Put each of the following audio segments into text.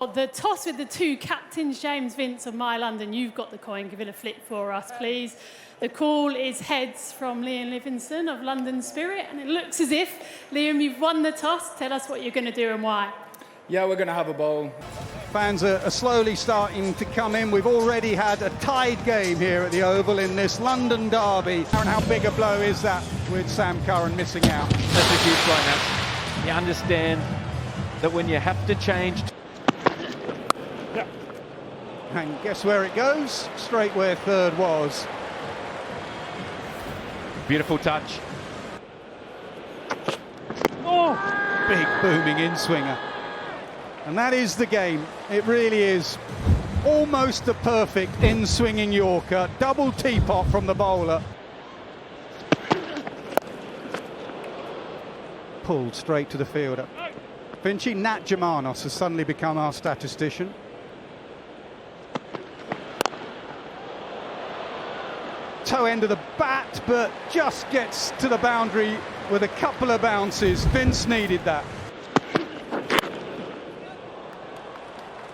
The toss with the two captains, James, Vince and My London. You've got the coin. Give it a flick for us, please. The call is heads from Liam Livingston of London Spirit, and it looks as if, Liam, you've won the toss. Tell us what you're going to do and why. Yeah, we're going to have a bowl. Fans are slowly starting to come in. We've already had a tied game here at the Oval in this London derby. And how big a blow is that with Sam Curran missing out? That's a huge finance. You understand that when you have to change. And guess where it goes? Straight where third was. Beautiful touch. Oh! Big booming in-swinger. And that is the game. It really is. Almost a perfect in-swinging Yorker. Double teapot from the bowler. Pulled straight to the fielder. Vinci Nat Germanos has suddenly become our statistician. Toe end of the bat, but just gets to the boundary with a couple of bounces. Vince needed that.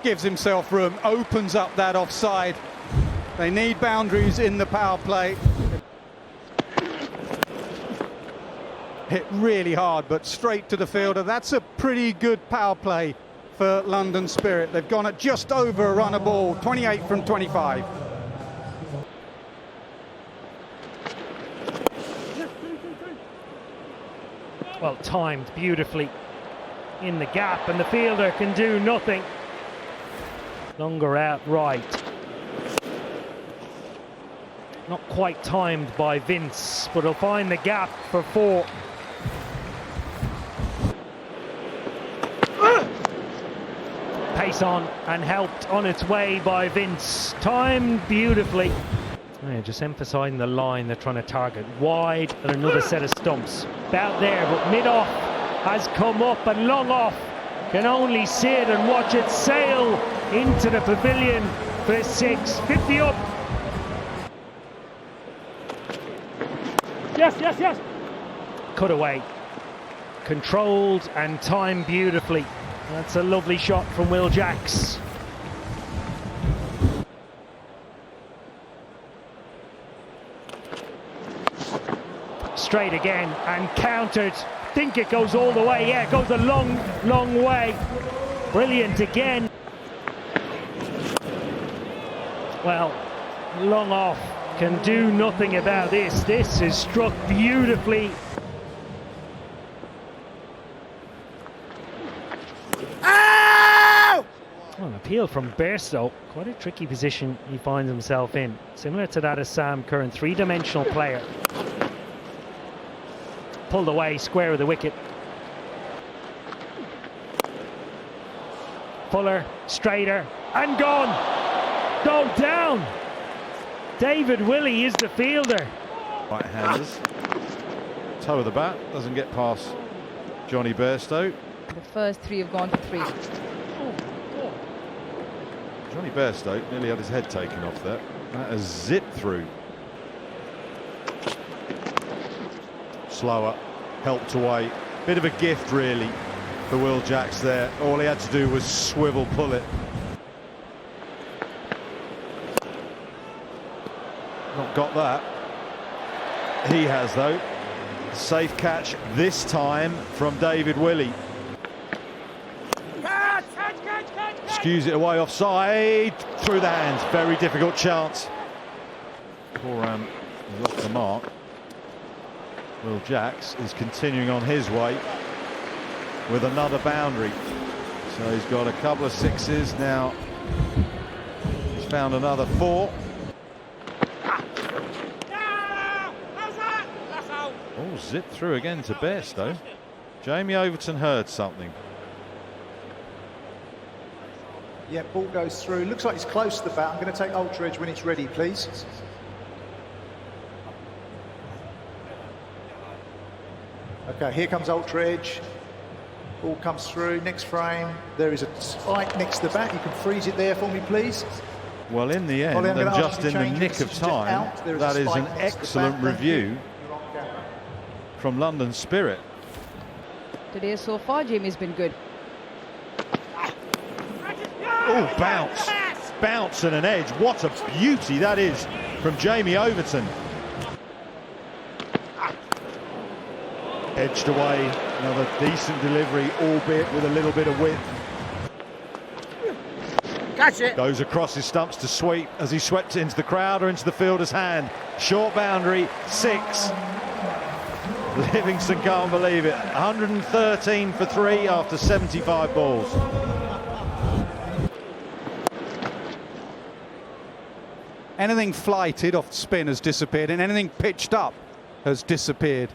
Gives himself room, opens up that offside. They need boundaries in the power play. Hit really hard, but straight to the fielder. That's a pretty good power play for London Spirit. They've gone at just over a run a ball, 28 from 25. Well, timed beautifully in the gap, and the fielder can do nothing. Longer out right. Not quite timed by Vince, but he'll find the gap for four. Pace on and helped on its way by Vince. Timed beautifully. Yeah, just emphasising the line they're trying to target. Wide and another set of stumps. About there, but mid-off has come up and long off. Can only sit and watch it sail into the pavilion for 6. 50 up. Yes, yes, yes. Cut away. Controlled and timed beautifully. That's a lovely shot from Will Jacks. Straight again and countered. Think it goes all the way. Yeah, it goes a long, long way. Brilliant again. Well, long off. Can do nothing about this. This is struck beautifully. Oh! Well, an appeal from Bairstow. Quite a tricky position he finds himself in. Similar to that of Sam Curran, three-dimensional player. Pulled away, square of the wicket. Fuller, straighter, and gone. Go down. David Willey is the fielder. Right-handers. Toe of the bat, doesn't get past Johnny Bairstow. The first three have gone for 3. Johnny Bairstow nearly had his head taken off there. That has zipped through. Slower, helped away. Bit of a gift really for Will Jacks there. All he had to do was swivel pull it. Not got that. He has though. Safe catch this time from David Willey. Skews it away offside. Through the hands. Very difficult chance. Coram is off the mark. Will Jacks is continuing on his way with another boundary. So he's got a couple of 6s now. He's found another 4. Oh, zipped through again to Bairstow. Jamie Overton heard something. Yeah, ball goes through. Looks like it's close to the bat. I'm going to take Ultra Edge when it's ready, please. Okay, here comes Ultra Edge. Ball comes through. Next frame. There is a spike next to the bat. You can freeze it there for me, please. Well, in the end, and just in the nick of time, that is an excellent review from London Spirit. Today so far, Jamie's been good. Oh, bounce and an edge. What a beauty that is from Jamie Overton. Edged away, another decent delivery, albeit with a little bit of width. Catch it. Goes across his stumps to sweep as he swept it into the crowd or into the fielder's hand. Short boundary, 6. Livingston can't believe it. 113 for 3 after 75 balls. Anything flighted off spin has disappeared, and anything pitched up has disappeared.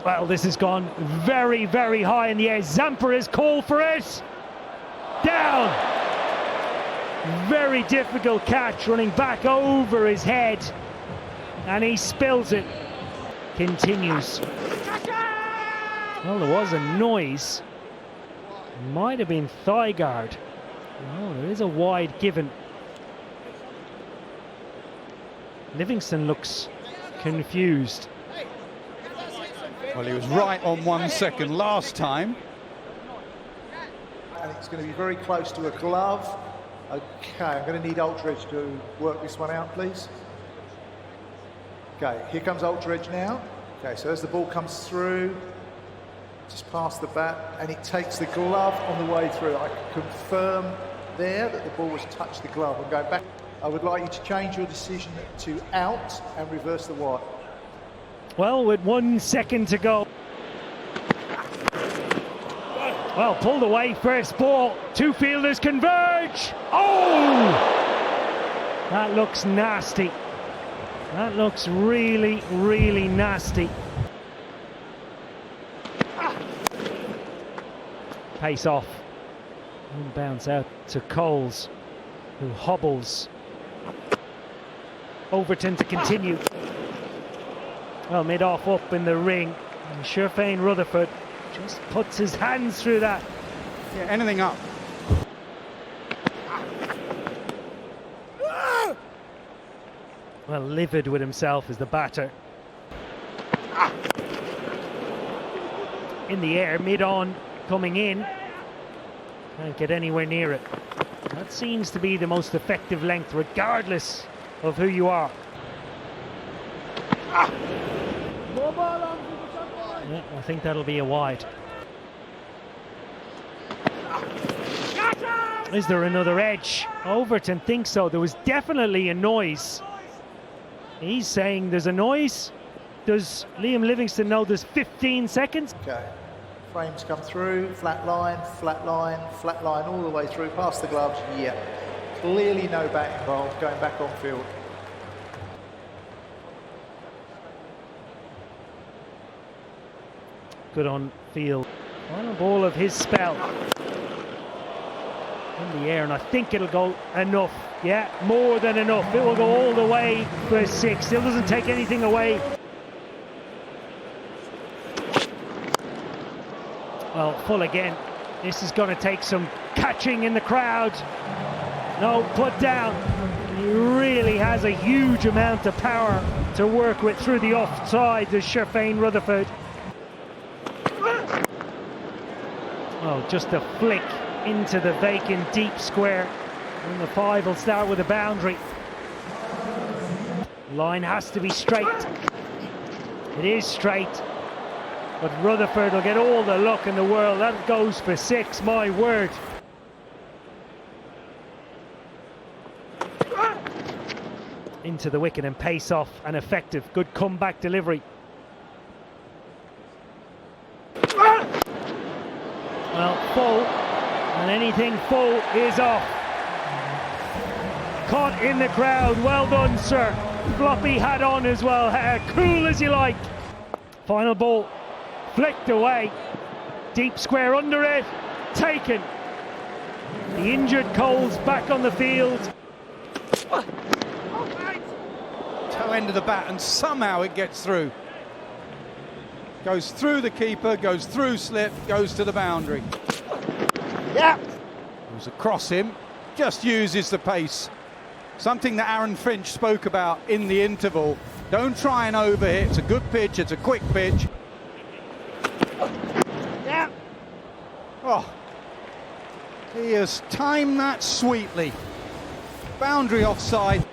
Well, this has gone very, very high in the air. Zampa has called for it. Down. Very difficult catch, running back over his head. And he spills it. Continues. Well, there was a noise. Might have been thigh guard. Oh, there is a wide given. Livingston looks confused. Well, he was right on 1 second last time. And it's going to be very close to a glove. Okay, I'm going to need Aldridge to work this one out, please. Okay, here comes Aldridge now. Okay, so as the ball comes through, just past the bat, and it takes the glove on the way through. I can confirm there that the ball has touched the glove. I'm going back. I would like you to change your decision to out and reverse the wide. Well, with 1 second to go. Well, pulled away, first ball. 2 fielders converge. Oh! That looks nasty. That looks really, really nasty. Pace off. And bounce out to Coles, who hobbles. Overton to continue. Well, mid-off up in the ring, and Sherfane Rutherford just puts his hands through that. Yeah, anything up. Well, livid with himself is the batter. In the air, mid-on, coming in. Can't get anywhere near it. That seems to be the most effective length, regardless of who you are. Yeah, I think that'll be a wide. Is there another edge? Overton thinks so. There was definitely a noise. He's saying there's a noise. Does Liam Livingston know there's 15 seconds? Okay, frames come through, flat line, all the way through, past the gloves, yeah. Clearly no bat involved, going back on field. Good on field. Final ball of his spell. In the air, and I think it'll go enough. Yeah, more than enough. It will go all the way for 6. Still doesn't take anything away. Well, full again. This is going to take some catching in the crowd. No, put down. He really has a huge amount of power to work with through the offside. There's Sherfane Rutherford. Oh, just a flick into the vacant deep square. And the 5 will start with a boundary. Line has to be straight. It is straight. But Rutherford will get all the luck in the world. That goes for 6, my word. Into the wicket and pace off and effective. Good comeback delivery. Well, full, and anything full is off. Caught in the crowd, well done, sir. Floppy hat on as well, cool as you like. Final ball, flicked away. Deep square under it, taken. The injured Coles back on the field. Toe end of the bat, and somehow it gets through. Goes through the keeper, goes through slip, goes to the boundary. Yeah. Goes across him, just uses the pace. Something that Aaron Finch spoke about in the interval. Don't try and overhit. It's a good pitch, it's a quick pitch. Yeah. Oh, he has timed that sweetly. Boundary offside.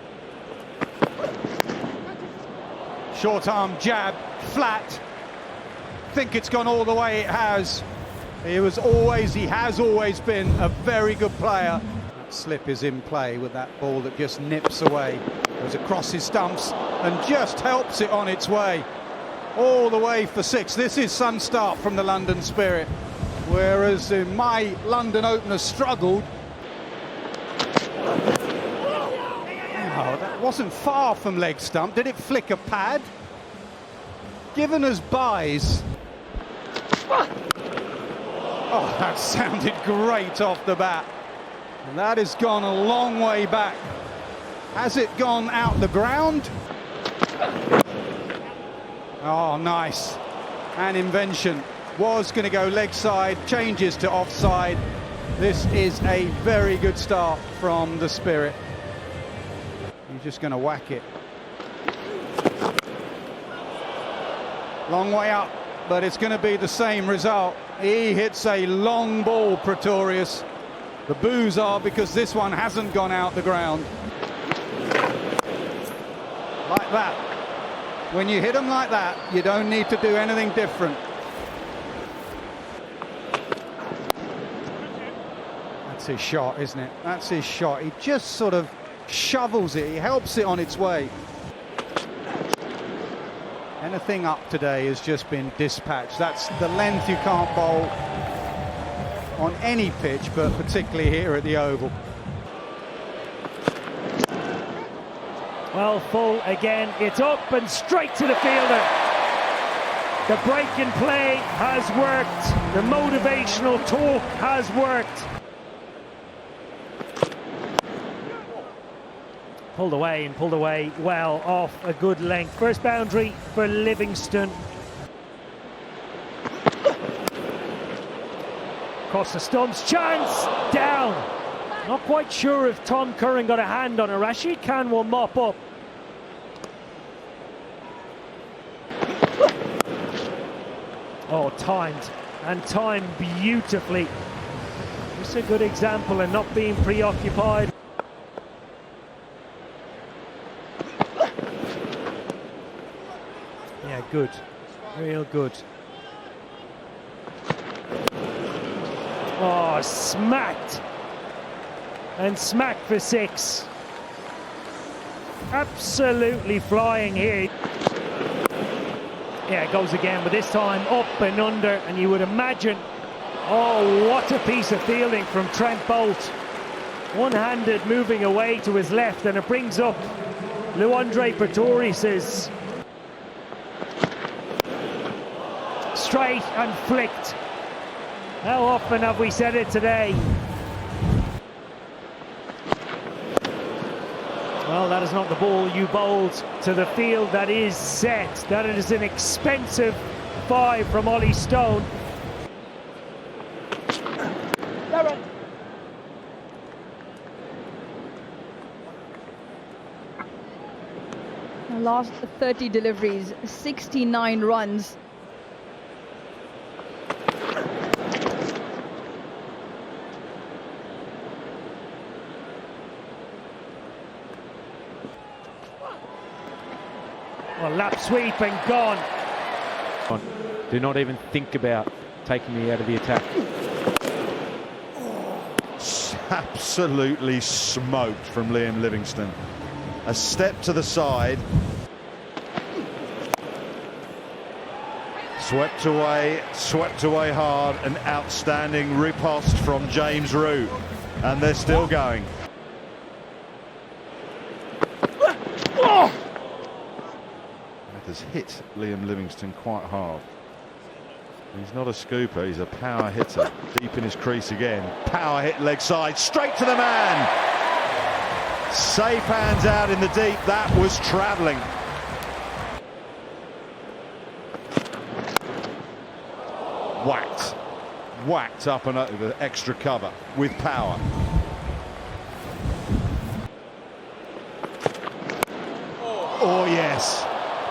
Short arm jab, flat. Think it's gone all the way, it has. He has always been a very good player. That slip is in play with that ball that just nips away. Goes across his stumps and just helps it on its way. All the way for 6. This is some start from the London Spirit. Whereas in my London opener struggled. Oh, that wasn't far from leg stump. Did it flick a pad? Given as buys. Oh, that sounded great off the bat. And that has gone a long way back. Has it gone out the ground? Oh, nice. An invention. Was going to go leg side, changes to offside. This is a very good start from the Spirit. He's just going to whack it. Long way up, but it's going to be the same result. He hits a long ball, Pretorius. The boos are because this one hasn't gone out the ground. Like that. When you hit them like that, you don't need to do anything different. That's his shot, isn't it? That's his shot. He just sort of shovels it. He helps it on its way. Anything up today has just been dispatched. That's the length you can't bowl on any pitch, but particularly here at the Oval. Well, full again. It's up and straight to the fielder. The break in play has worked. The motivational talk has worked. Pulled away and pulled away well off a good length. First boundary for Livingston. Across the stumps, chance, down. Not quite sure if Tom Curran got a hand on it. Rashid Khan will mop up. Oh, timed, and timed beautifully. Just a good example of not being preoccupied. Yeah, good, real good. Oh, smacked. And smacked for 6. Absolutely flying here. Yeah, it goes again, but this time up and under, and you would imagine, oh, what a piece of fielding from Trent Bolt. One-handed moving away to his left, and it brings up Lhuan-dré Pretorius. Straight and flicked. How often have we said it today? Well, that is not the ball you bowled to the field that is set. That is an expensive 5 from Ollie Stone. The last 30 deliveries, 69 runs. Well, lap sweep and gone. Do not even think about taking me out of the attack. Absolutely smoked from Liam Livingstone. A step to the side. Swept away hard. An outstanding riposte from James Root. And they're still going. Has hit Liam Livingstone quite hard. He's not a scooper, he's a power hitter. Deep in his crease again. Power hit leg side, straight to the man. Safe hands out in the deep. That was travelling. Whacked up and over, extra cover with power. Oh yes.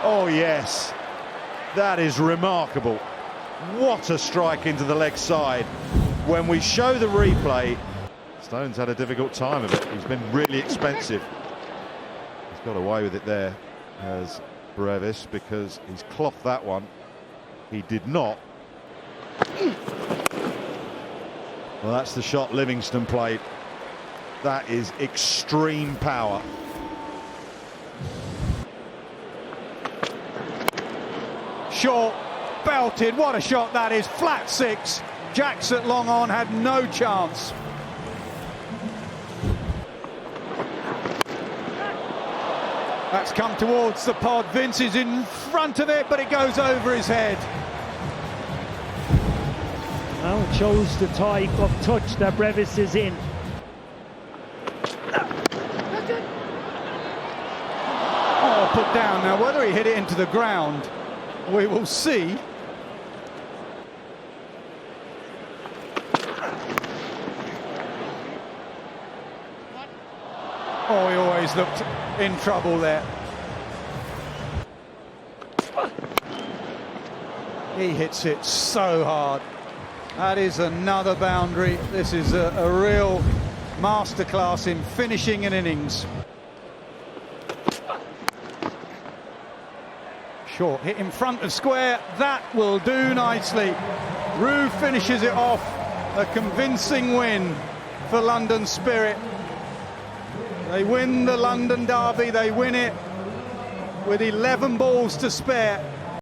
Oh yes, that is remarkable. What a strike into the leg side. when we show the replay, Stone's had a difficult time of it. He's been really expensive. He's got away with it there as Brevis because he's clocked that one. He did not. Well, that's the shot Livingston played. That is extreme power. Short, belted, what a shot that is, flat six. Jacks at long on had no chance. That's come towards the pod. Vince is in front of it, but it goes over his head. Well, it shows the type of touch that Brevis is in. Oh, put down. Now, whether he hit it into the ground, we will see. Oh, he always looked in trouble there. He hits it so hard. That is another boundary. This is a real masterclass in finishing an innings. Short hit in front of square. That will do nicely. Rue finishes it off. A convincing win for London Spirit. They win the London Derby. They win it with 11 balls to spare.